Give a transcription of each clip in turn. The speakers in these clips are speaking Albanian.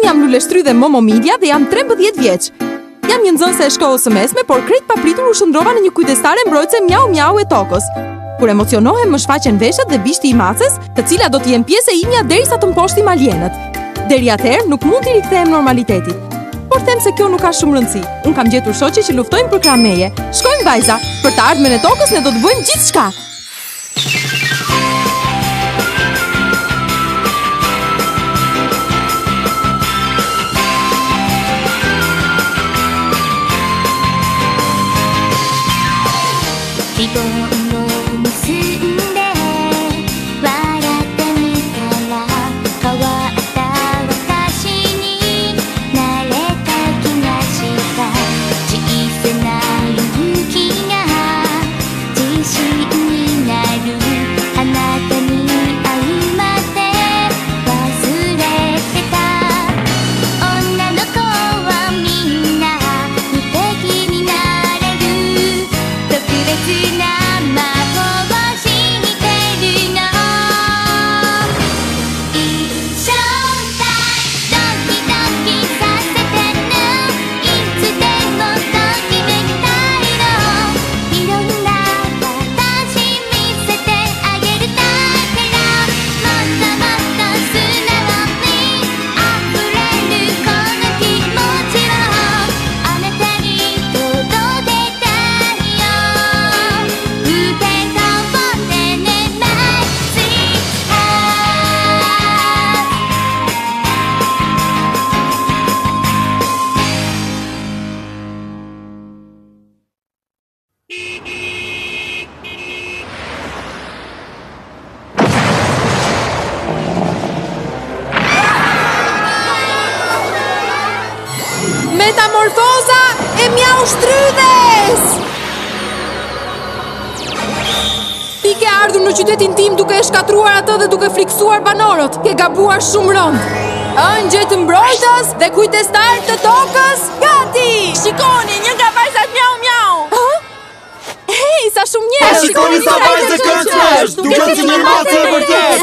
jam Luleshtry dhe Momo Media dhe jam 13 vjeç. Jam një nxënëse e shkollës së mesme, por krejt papritur u shndrova në një kujdestare mbrojtëse Mjau Mjau e tokës. Kur emocionohem më shfaqen veshët dhe bishti i macës, të cilat do të jenë pjesë e imja derisa të mposhtim alienët. Deri atëherë nuk mund t'i rikthehem normalitetit. Por them se kjo nuk ka shumë rëndësi. Unë kam gjetur shoqe që luftojnë për krameje. Shkojmë vajza, për të ardhmen e tokës ne do të bëjmë gjithçka. Metamorfoza e Mjau Shtrydhes! Ti ke ardhur në qytetin tim duke e shkatruar atë dhe duke friksuar banorët. Ke gabuar shumë rënd. Ëngjëj të mbrojtës dhe kujtestar të tokës, gati! Shikoni, një nga vajzat Mjau Mjau! Hej, sa shumë njerëz! Shikoni sa vajzë këndshmesh, duket si një macë e vërtet!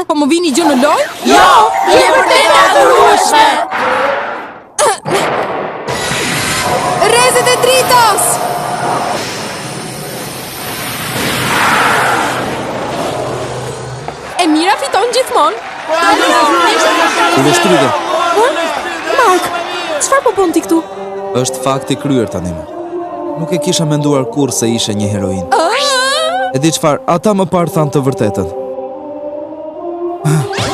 Po më vini gjë në lojë? Jo, je vërtet e adhurueshme! Rezet e dritos! E mira fiton gjithmonë. Luleshtry. Mark, çfarë po bën ti këtu? Është fakt i kryer tani. Nuk e kisha menduar kurrë se ishe një heroin. E di çfarë, ata më parë thanë të vërtetën.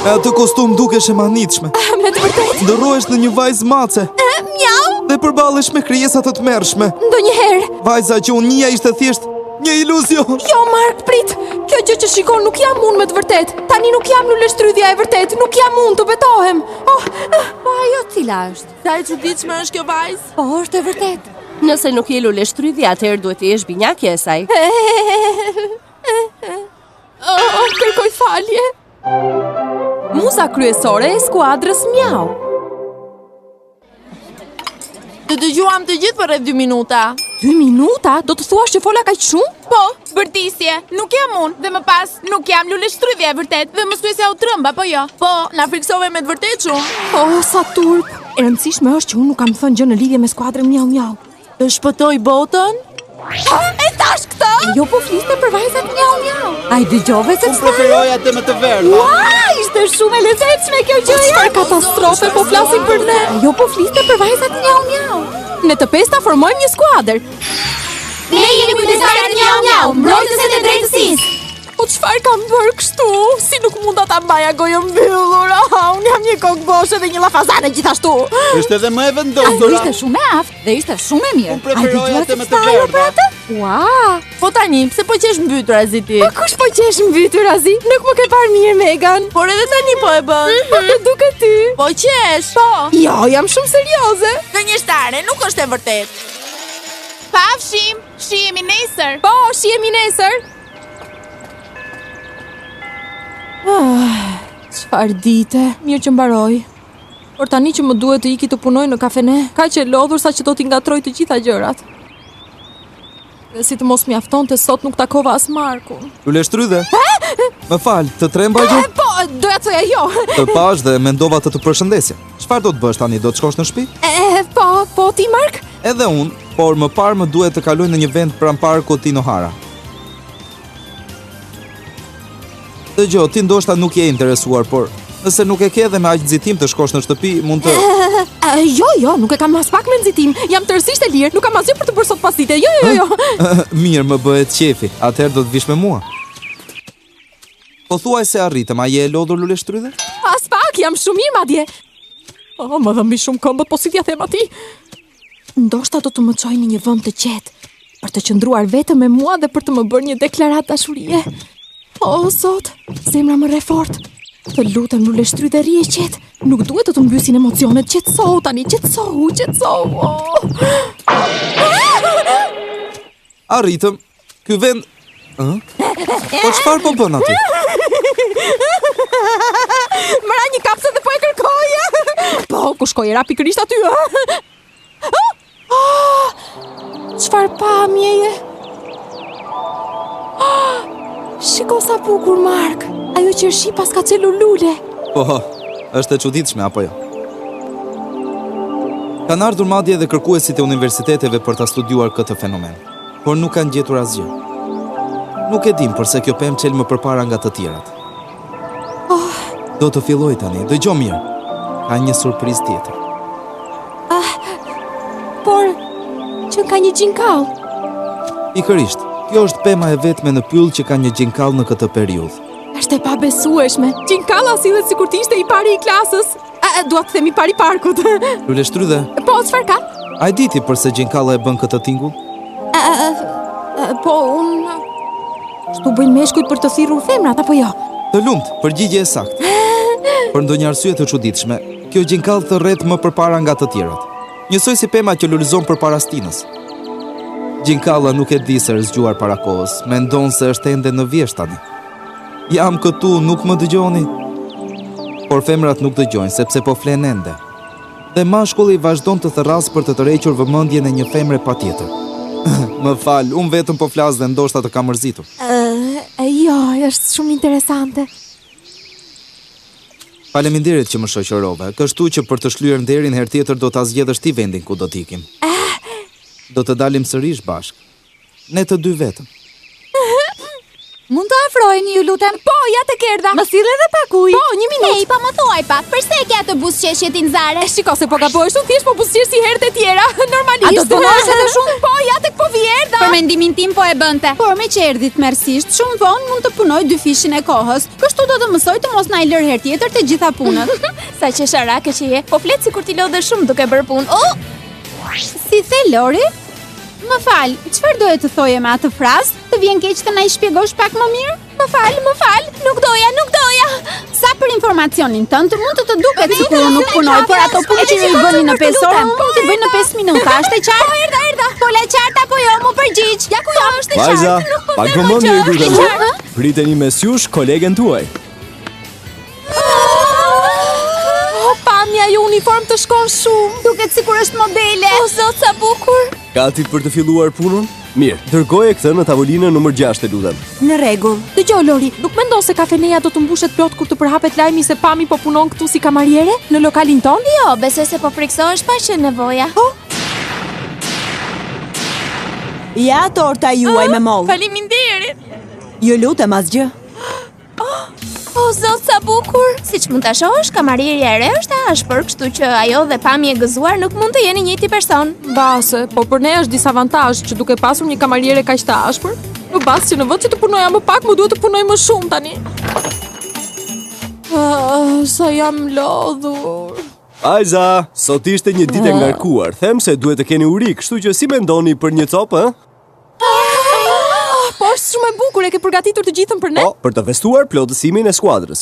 E atë kostum dukesh e manitshme. Me të vërtetë? Ndërrohesh në një vajzë mace. Mjau! Dhe përballesh me krijesa të tmerrshme. Ndonjëherë. Vajza që unë njëja ishte thjesht një iluzion. Jo, Mark, prit. Kjo gjë që shikon nuk jam unë me të vërtetë. Tani nuk jam Luleshtrydhja e vërtetë, nuk jam unë, të betohem. Po ajo cila është? Sa e çuditshme është kjo vajzë? Po është e vërtetë. Nëse nuk je Luleshtrydhja, atëherë duhet të jesh binjakja e saj. Kërkoj falje. Muza kryesore e skuadrës Mjau. Të dëgjuam të gjithë për rreth 2 minuta. 2 minuta? Do të thuash që fola kaq shumë? Po, bërtisje, nuk jam unë, dhe më pas nuk jam Luleshtrydhja e vërtet, dhe më thuaj se u trëmba, po jo. Po, na friksove me të vërtet shumë. Oh, sa turp. E rëndësishme është që unë nuk kam thënë gjë në lidhje me skuadrën Mjau Mjau. Të shpëtoj botën? E tash këtë? Jo po fliste për vajzat Mjau Mjau. Ai dëgjove se Unë preferoj atë më të verdhë. Ua, ishte shumë e lezetshme kjo gjë. Çfarë katastrofe po flasim për ne? Jo po fliste për vajzat Mjau Mjau. Ne të pesta formojmë një skuadër. Ne jemi kujdestarët Mjau Mjau, mbrojtësit e drejtësisë. Po çfarë kam bërë kështu? Si nuk mund ta mbaja gojën mbyllur? Unë jam një kokë boshe dhe një llafazane gjithashtu. Është edhe më e Ai vendosur. ishte shumë e aftë dhe ishte shumë e mirë. Unë preferoj atë më të verdhë. Ua! Po tani, pse po qesh mbytur azi ti? Po kush po qesh mbytur azi? Nuk më ke parë mirë, Megan. Por edhe tani po e bën. Duke ty. Po qesh? Po. Jo, jam shumë serioze. Gënjeshtare, nuk është e vërtet. Pafshim, shihemi nesër. Po, shihemi nesër. Çfarë dite, mirë që mbaroi. Por tani që më duhet të iki të punoj në kafene, kaq e lodhur sa që do t'i ngatroj të gjitha gjërat. Si të mos mjaftonte sot nuk takova as Markun. Lule shtrydhe. Më fal, të trembaj gjë? Po, doja të thoja jo. Të pash dhe mendova të përshëndesja. Çfarë do të bësh tani? Do të shkosh në shtëpi? Po ti Mark? Edhe unë, por më parë më duhet të kaloj në një vend pranë parkut Tino Hara. Dëgjoj, ti ndoshta nuk je interesuar, por nëse nuk e ke dhe me aq nxitim të shkosh në shtëpi, mund të... Jo, nuk e kam as pak me nxitim. Jam tërësisht e lirë, nuk kam asgjë për të bërë sot pasdite. Jo. Mirë, më bëhet qefi. Atëherë do të vish me mua. Po thuaj se arritëm, a je e lodhur Lule shtrydhe? As pak, jam shumë mirë madje. Më dhëmbi shumë këmbët, po si t'ja them atij. Ndoshta do të më çojë në një vend të qetë, për të qëndruar vetëm me mua dhe për të më bërë një deklaratë dashurie. O, Zot, zemra më rre fort. Të lutem Lule shtrydhe rri e qetë. Nuk duhet të të mbysin emocionet. Qetësohu tani, qetësohu. Arritëm. Ky vend... Po çfarë po bën aty? Mëra një kapse dhe po e kërkoja. Po, ku shkoj era pikërisht aty. Çfarë pamjeje? Shiko sa bukur Mark. Ajo qershi pas ka celu Lule. Po, është e çuditshme apo jo? Kanë ardhur madje edhe kërkuesit e universiteteve për ta studiuar këtë fenomen, por nuk kanë gjetur asgjë. Nuk e dim përse kjo pemë çel më përpara nga të tjerat. Do të filloj tani, dëgjoj mirë. Ka një surprizë tjetër. Por që ka një gjinkalë. Pikërisht, kjo është pema e vetme në pyll që ka një gjinkalë në këtë periudhë. Është e pabesueshme. Gjinkallla sillet sikur të ishte i pari i klasës. Dua të them i pari parkut. Lule shtrydhe. Po, çfarë ka? A e diti përse gjinkallla e bën këtë tingull? Po, unë... Shtu bëjnë meshkujt për të thirrur femrat, apo jo? Të lumt, përgjigje e saktë. Për ndonjë arsye të çuditshme, kjo gjinkalë thërret më përpara nga të tjerat. Njësoj si pema që lulëzon përpara stinës. Gjinkallla nuk e di se është zgjuar para kohës, mendon se është ende në vjesht tani. Jam këtu, nuk më dëgjoni. Por femrat nuk dëgjojnë, sepse po flen ende. Dhe mashkulli vazhdon të thërras për të tërhequr vëmendjen e një femre patjetër. Më fal, unë vetëm po flas dhe ndoshta të kam mërzitur. Jo, është shumë interesante. Faleminderit që më shoqërove, kështu që për të shlyer nderin herë tjetër do ta zgjedhësh ti vendin ku do të ikim. Do të dalim sërish bashk. Ne të dy vetëm. Mund të afroheni, ju lutem? Po, ja të kerda. Më sill edhe pak ujë. Po, një minutë. Ej, pa më thuaj pak, përse e ke atë buzëqeshje ti nxare? Shiko se po gabohesh, unë thjesht po buzëqesh si herët e tjera, normalisht. A do të punosh edhe shumë? Po, ja tek po vi erdha. Për mendimin tim po e bënte. Por me që erdhit merësisht, shumë vonë mund të punoj 2 fishin e kohës. Kështu do të mësoj të mos na i lër herë tjetër të gjitha punët. Sa që sharake që je, po flet sikur ti lodhe shumë duke bërë punë. Si the Lori? Më fal, çfarë doje të thoje me atë frazë? Të vjen keq të na i shpjegosh pak më mirë? Më fal, nuk doja. Sa për informacionin tënd, mund të duket sikur unë nuk punoj, por ato punë që ju i bëni në 5 orë, mund t'i bëj në 5 minuta. Është e qartë? Po, erdha. Po la qartë apo jo, mu përgjigj. Ja ku jam, është e qartë. Vajza, pak vëmendje ju lutem. Priteni me sjush kolegen tuaj. Pamja, ju uniform të shkon shumë. Duket sikur është modele. O, zot, sa bukur. Gati për të filluar punën? Mirë, dërgoje këtë në tavolinën numër 6 e lutem. Në rregull. Dëgjoj Lori, nuk mendon se kafeneja do të mbushet plot kur të përhapet lajmi se Pami po punon këtu si kamariere në lokalin ton? Jo, besoj se po friksohesh pa që nevoja. Ja torta juaj me mollë. Faleminderit. Ju lutem asgjë. O, zot, sa bukur. Siç mund ta shohësh, kamarierja e re është e ashpër, kështu që ajo dhe Pami e gëzuar nuk mund të jeni njëjti person. Base, po për ne është disavantazh që duke pasur një kamariere kaq të ashpër, në bazë që në vend që të punoja më pak, më duhet të punoj më shumë tani. Sa jam lodhur. Vajza, sot ishte një ditë e ngarkuar. Them se duhet të keni uri, kështu që si mendoni për një copë, Po është shumë e bukur, e ke përgatitur të gjithën për ne? Po, për të festuar plotësimin e skuadrës.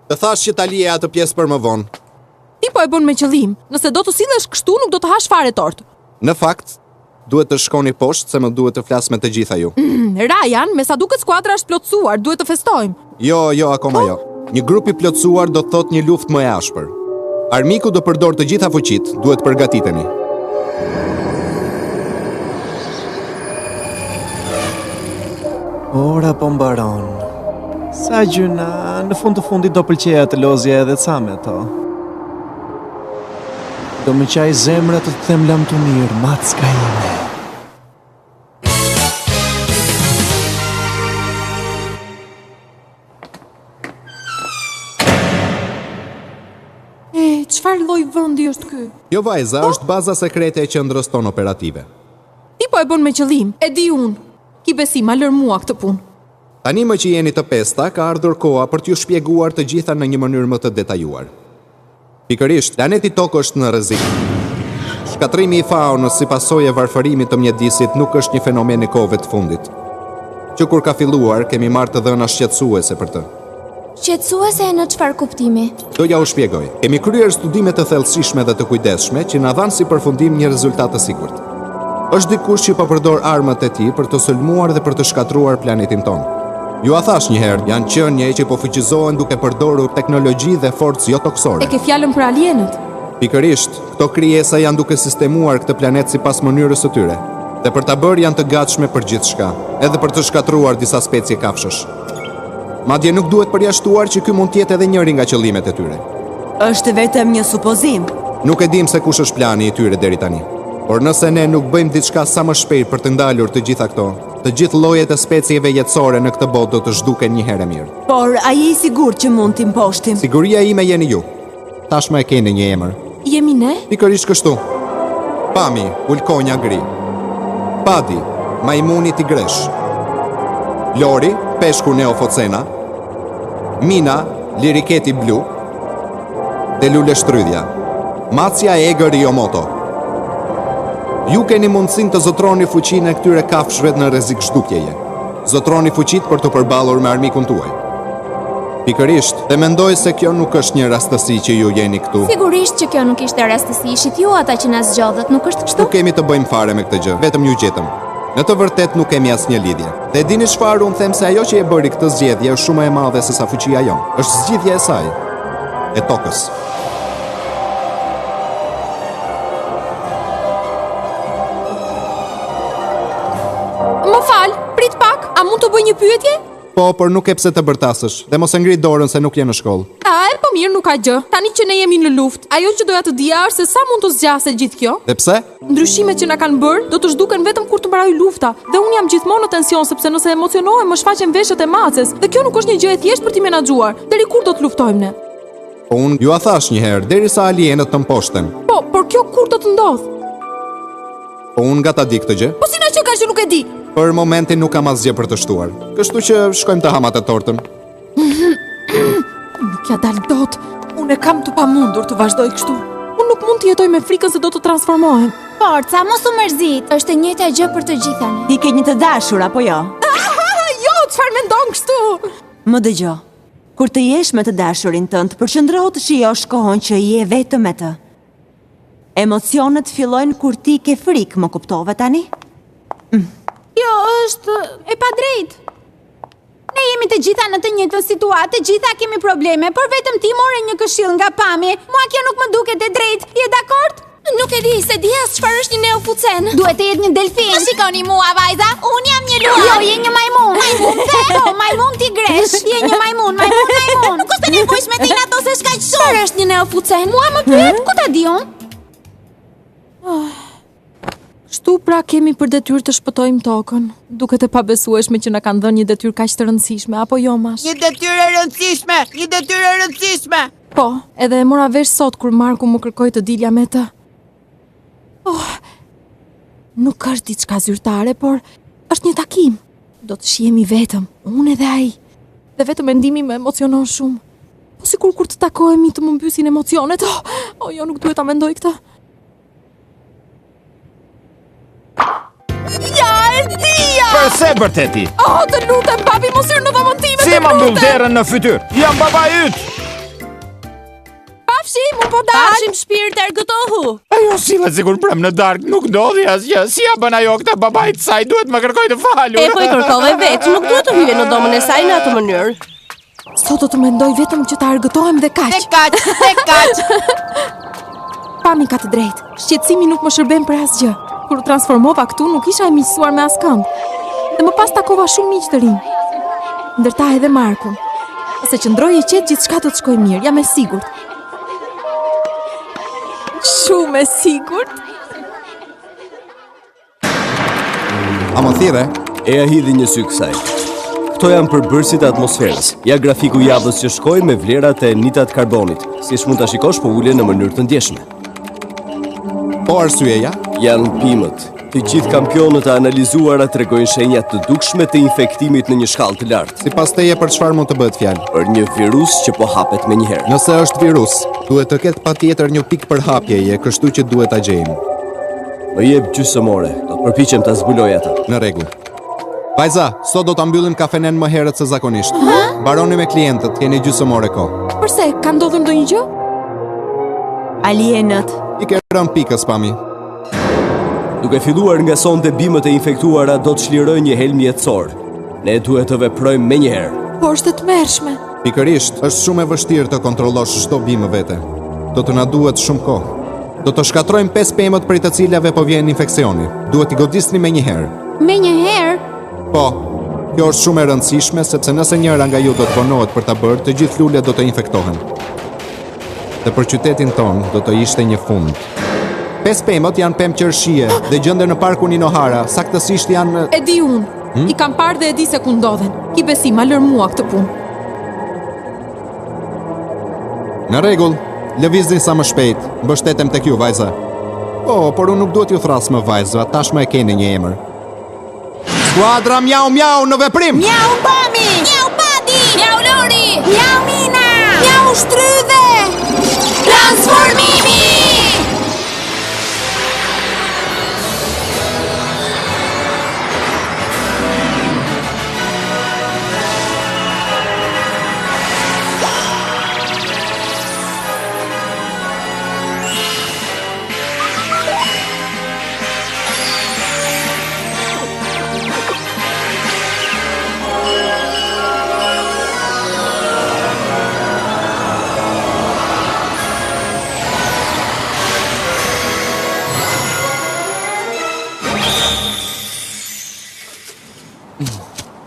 Të thash që ta lije atë pjesë për më vonë. Ti po e bën me qëllim. Nëse do të sillesh kështu, nuk do të hash fare tort. Në fakt, duhet të shkoni poshtë se më duhet të flas me të gjitha ju. Ryan, me sa duket skuadra është plotësuar, duhet të festojmë. Jo, akoma jo. Një grup i plotësuar do të thotë një luftë më e ashpër. Armiku do përdor të gjitha fuqitë, duhet përgatiteni. Ora po mbaron. Sa gjëna, në fund të fundit do pëlqeja të lozja edhe ca me to. Do më qaj zemra të them lam të mirë, Macka ime. Çfarë lloj vendi është ky? Jo vajza, është baza sekrete e qendrës tonë operative. Ti po e bën me qëllim, e di unë. Ki besim, a lër mua këtë punë. Tani më që jeni të pesta, ka ardhur koha për t'ju shpjeguar të gjitha në një mënyrë më të detajuar. Pikërisht, planeti Tokë është në rrezik. Shkatrimi i faunës si pasojë e varfërimit të mjedisit nuk është një fenomen i kohëve të fundit. Që kur ka filluar, kemi marrë të dhëna shqetësuese për të. Shqetësuese në çfarë kuptimi? Do ja u shpjegoj. Kemi kryer studime të thellësishme dhe të kujdesshme që na dhanë si përfundim një rezultat të sigurt. Është dikush që po përdor armët e tij për të sulmuar dhe për të shkatruar planetin tonë. Ju a thash një herë, janë qenie që po fuqizohen duke përdorur teknologji dhe forcë jo toksore. E ke fjalën për alienët? Pikërisht, këto krijesa janë duke sistemuar këtë planet sipas mënyrës së tyre. Dhe për ta bërë janë të gatshme për gjithçka, edhe për të shkatruar disa specie kafshësh. Madje nuk duhet përjashtuar që ky mund të jetë edhe njëri nga qëllimet e tyre. Është vetëm një supozim. Nuk e dim se kush është plani i tyre deri tani. Por nëse ne nuk bëjmë diçka sa më shpejt për të ndalur të gjitha këto, të gjithë llojet e specieve jetësore në këtë botë do të zhduken një herë mirë. Por a je i sigurt që mund t'i mposhtim? Siguria ime jeni ju. Tashmë e keni një emër. Jemi ne? Pikërisht kështu. Pami, ulkonja gri. Padi, majmuni tigresh. Lori, peshku neofocena. Mina, liriketi blu. Dhe lule shtrydhja. Macja e egër Yomoto. Ju keni mundësin të zotroni fuqinë e këtyre kafshëve në rrezik zhdukjeje. Zotroni fuqit për të përballur me armikun tuaj. Pikërisht, dhe mendoj se kjo nuk është një rastësi që ju jeni këtu. Sigurisht që kjo nuk ishte rastësi, ishit ju ata që na zgjodhët, nuk është kështu? Nuk kemi të bëjmë fare me këtë gjë, vetëm ju gjetëm. Në të vërtet nuk kemi asnjë lidhje. Dhe dini çfarë, unë them se ajo që e bëri këtë zgjedhje është shumë më e madhe se sa fuqia jonë. Është zgjidhja e saj, e Tokës. Më fal, prit pak, a mund të bëj një pyetje? Po, por nuk e pse të bërtasësh, dhe mos e ngri dorën se nuk je në shkollë. Po mirë, nuk ka gjë. Tani që ne jemi në luftë, ajo që doja të dija është se sa mund të zgjasë gjithë kjo? Dhe pse? Ndryshimet që na kanë bërë do të zhduken vetëm kur të mbarojë lufta. Dhe unë jam gjithmonë në tension sepse nëse emocionohem më shfaqen veshët e Maces, dhe kjo nuk është një gjë e thjeshtë për t'i menaxhuar. Deri kur do të luftojmë ne? Po unë ju a thash një herë, derisa alienët të mposhten. Po, por kjo kur do të ndodh? Po unë nga ta di këtë gjë. Po si na që ka që nuk e di? Për momentin nuk kam asgjë për të shtuar. Kështu që shkojmë të hamat e tortën. Nuk ja dal dot. Unë e kam të pamundur të vazhdoj kështu. Unë nuk mund të jetoj me frikën se do të transformohem. Forca, mos u mërzit, është e njëjta gjë për të gjitha ne. Ti ke një të dashur apo jo? Jo, çfarë mendon kështu? Më dëgjo. Kur të jesh me të dashurin tënd, përqendrohu të shijosh kohën që je vetëm me të. Emocionet fillojnë kur ti ke frikë, më kuptove tani? Jo, është e padrejtë. Ne jemi të gjitha në të njëjtën situatë, të gjitha kemi probleme, por vetëm ti more një këshill nga pami. Mua kjo nuk më duket e drejtë. Je dakord? Nuk e di, se di as çfarë është një neofucen. Duhet të jetë një delfin. Më shikoni mua, vajza? Unë jam një luan. Jo, je një majmun. Majmun the? Po, majmun tigresh. Je një majmun. Nuk është e nevojshme të ato se shkaq shumë. Çfarë është një neofucen? Mua më pyet, ku ta di unë? Shtu pra kemi për detyrë të shpëtojmë tokën. Duket e pabesueshme që na kanë dhënë një detyrë kaq të rëndësishme, apo jo, Mash? Një detyrë e rëndësishme, një detyrë e rëndësishme. Po, edhe e mora vesh sot kur Marku më kërkoi të dilja me të. Nuk është diçka zyrtare, por është një takim. Do të shihemi vetëm, unë edhe ai. Dhe vetëm mendimi më emocionon shumë. Po sikur kur të takohemi të më mbysin emocionet. Jo, nuk duhet ta mendoj këtë. Ja, Erdia! Përse bërteti? Të lutem, papi, mos hyrë në dhomëntime. Si ma mbyll derën në fytyr? Jam baba yt. Pafshim, u po dashim shpirt argëtohu. Ajo sillet sikur prem në darkë, nuk ndodhi asgjë. Si ja bën ajo këtë babait saj, duhet më kërkoj të falur. E po I kërkove vetë, nuk duhet të hyje në domën e saj në atë mënyrë. Sot do të mendoj vetëm që ta argëtohem dhe kaq. Dhe kaq. Pami ka të drejtë. Shqetësimi nuk më shërben për asgjë. Kur u transformova këtu, nuk isha e miqësuar me askënd. dhe më pas takova shumë miq të rinj. Ndërta edhe Markun. Se qëndroj e qetë gjithçka do të shkojë mirë, jam e sigurt. Shumë e sigurt. A më thire? E a hidhi një sy kësaj. Këto janë përbërësit e atmosferës. Ja grafiku javës që shkoj me vlerat e nitat karbonit. Si mund ta shikosh, po ule në mënyrë të ndjeshme. Po arsyeja? Janë pimët. Të gjithë kampionët e analizuara tregojnë shenja të dukshme të infektimit në një shkallë të lartë. Sipas teje për çfarë mund të bëhet fjalë? Për një virus që po hapet menjëherë. Nëse është virus, duhet të ketë patjetër një pikë përhapjeje, kështu që duhet ta gjejmë. Më jep gjysmore, do të përpiqem ta zbuloj atë. Në rregull. Vajza, sot do ta mbyllim kafenen më herët se zakonisht. Mbaroni me klientët, keni gjysmore kohë. Përse, ka ndodhur ndonjë gjë? Alienët. I ke rënë pikës, Pami. Duke filluar nga sonte bimët e infektuara do të çlirojnë një helm jetësor. Ne duhet të veprojmë menjëherë. Po është e tmerrshme. Pikërisht, është shumë e vështirë të kontrollosh çdo bimë vete. Do të na duhet shumë kohë. Do të shkatrojmë 5 pemët prej të cilave po vjen infeksioni. Duhet i godisni menjëherë. Menjëherë? Po, kjo është shumë e rëndësishme sepse nëse njëra nga ju do të vonohet për ta bërë, të gjithë lulet do të infektohen. Dhe për qytetin ton do të ishte një fund. 5 pemët janë pemë qershie dhe gjenden në parkun Inohara, saktësisht janë... E di unë, I kam parë dhe e di se ku ndodhen. Ki besim, ma lër mua këtë punë. Në rregull, lëvizni sa më shpejt, mbështetem tek ju, vajza. Po, por unë nuk duhet ju thras më vajza, tashmë e keni një emër. Skuadra Mjau Mjau në veprim! Mjau Pami! Mjau Padi! Mjau Lori! Mjau Mina! Mjau Shtrydhe! Transformimi!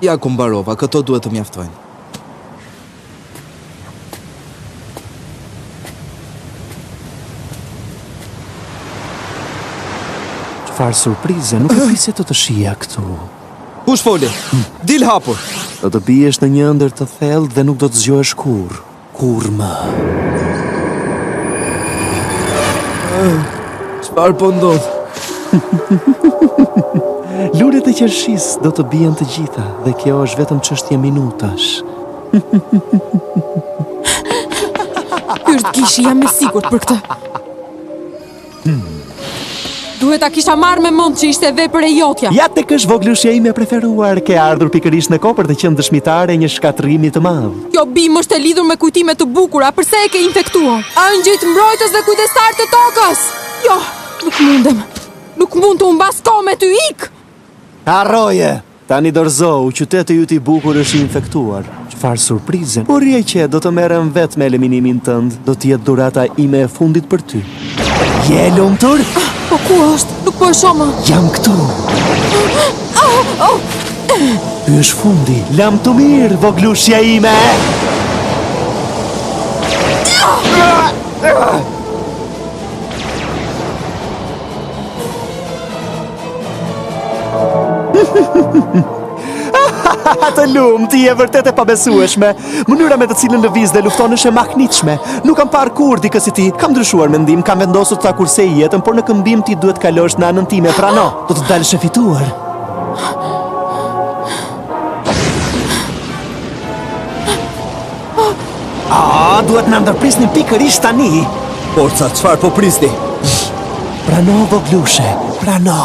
Ja ku mbarova, këto duhet të mjaftojnë. Çfarë surprize, nuk e prisje të shija këtu. Kush foli? Dil hapur! Do të biesh në një ëndër të thellë dhe nuk do të zgjohesh kurrë. Kurrë më. Çfarë po ndodh? Lulet e qershis do të bien të gjitha dhe kjo është vetëm çështje minutash. Hyrtë kishi, jam e sigurt për këtë. Duhet ta kisha marrë me mend që ishte vepër e jotja. Ja tek është voglushja ime e preferuar, ke ardhur pikërisht në kohë për të qenë dëshmitare e një shkatrimi të madh. Kjo bimë është e lidhur me kujtime të bukura, përse e ke infektuar? Angjëjt mbrojtës dhe kujdestar të tokës. Jo, nuk mundem. Nuk mund të humbas kohë me ty, ik. Harroje! Tani dorëzohu, qyteti yt i bukur është infektuar. Çfarë surprize! Por rrie që do të merrem vetë me eliminimin tënd, do të jetë dhurata ime e fundit për ty. Je lumtur? Po ku është? Nuk po e shoh më. Jam këtu. Ky është fundi. Lam të mirë, voglushja ime. Të lumë, ti e vërtet e pabesueshme. Mënyra me të cilën lëviz dhe lufton është e mahnitshme. Nuk kam parë kur dikë si ti. Kam ndryshuar mendim, kam vendosur të ta kursej jetën, por në këmbim ti duhet kalosh në anën time, prano. Do të dalësh e fituar. Duhet na ndërprisni pikërisht tani. Forca, çfarë po prisni? Prano, voglushe, prano.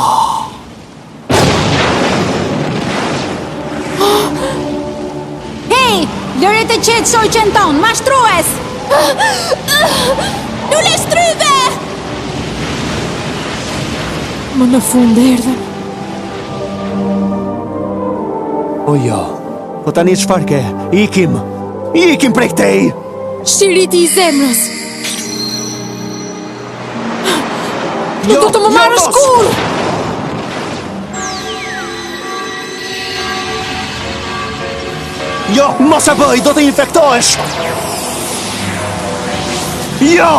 Lëre të qetë shoqen ton, mashtrues! Lule Shtrydhe! Më në fund erdhën. O jo, po tani çfarë ke? Ikim! Ikim prej këtej! Shiriti i zemrës. Nuk do të më marrësh kurrë! Jo, mos e bëj, do të infektohesh! Jo,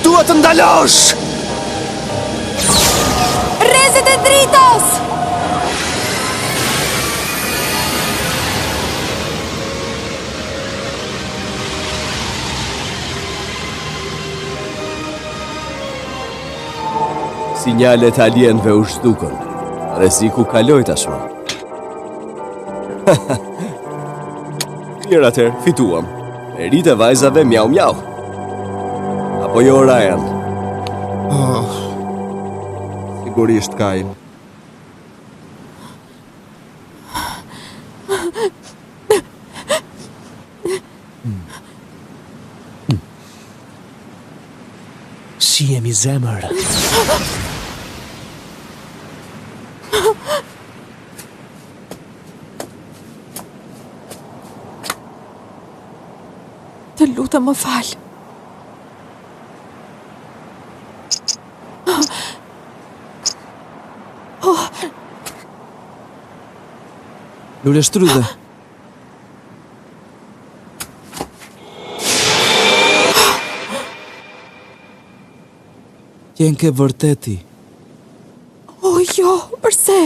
duhet të ndalosh! Rrezet e dritës! Sinjalet alienve u shtukën. Rreziku kaloi tashmë. Mirë atëherë, fituam. Me rit e vajzave mjau mjau. Apo jo, Ryan? Sigurisht, Kyle. Shihemi zemër. Të lutem më fal. Lule shtrydhe. Qenë ke vërteti. O jo, përse?